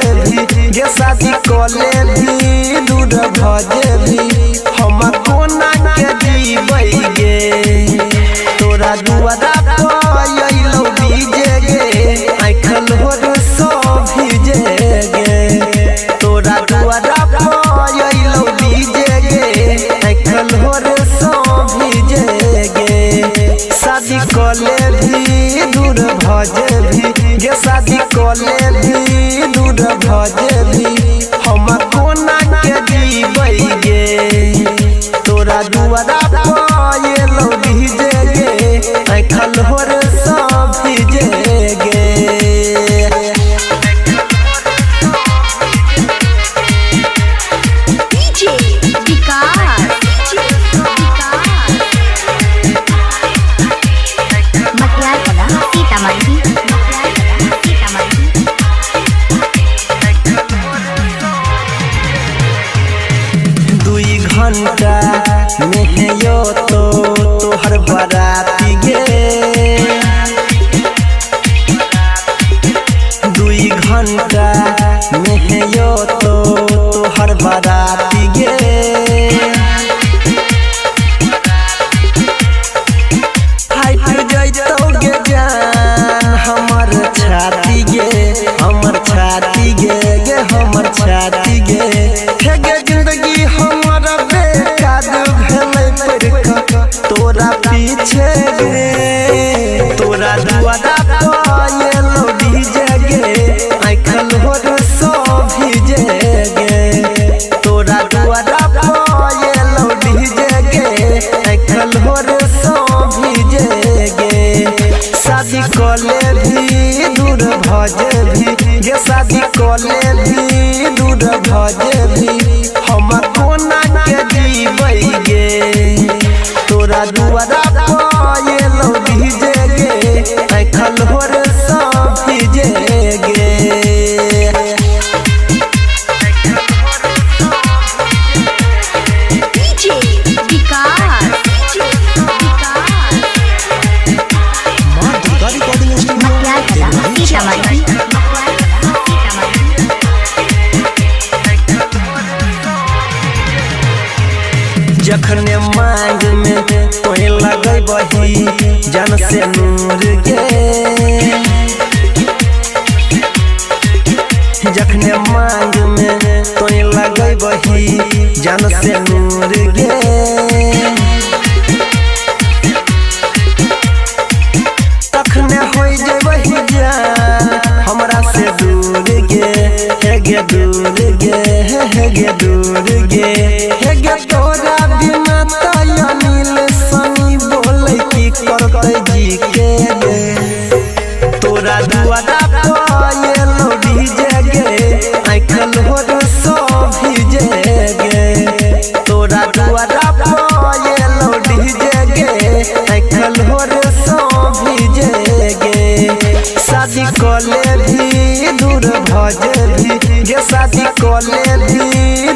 भी गे शादी कले भी दूर भजे भी हम कोना के जीबै गे तोरा दुआरा पयलौ डीजे गे आँखल होर सब भीजे गे तोरा दुआरा पयलौ डीजे गे आँखल होर सब भीजे गे शादी कले भी दूर भजे भी गे शादी कले भी दूर भजे भी हम कोना के जीबै गे तोरा दुआरा पयलौ डीजे गे आँखल होर सब भीजे गे घंटा में यो तो तोहर बराती गे 2 घंटा में यो तो तोहर बराती गे फाइट जइतौ गे जान हमर छाती गे हमर छाती गे गे हमर छाती गे हे गे जिंदगी हमर बेकार भेलै तोरा पीछे गे तोरा दुआरा पयलौ डीजे गे आँखल होर सब भीजे गे तोरा दुआरा पयलौ डीजे गे आँखल होर सब भीजे गे शादी कले भी दूर भजे भी गे शादी कले भी दूर भजे भी हम कोना के जीबै गे तोरा दुआरा पयलौ डीजे गे आँखल होर सब भीजे गे जखने मांग में तोहे लगै बही जन से नूर गे जखने मांग में तोहे लगै बही जन से नूर गे तखने होई जेबही जान हमरा से दूर गे हे गे दूर गे हे गे दूर गे हे गे तोरा बिना तय नील सनी बोलै की करतै जी के गे तोरा दुआरा पयलौ डीजे गे आँखल होर सब भीजे गे तोरा दुआरा पयलौ डीजे गे आँखल होर सब भीजे गे शादी कले भी दूर भजे भी गे शादी कले भी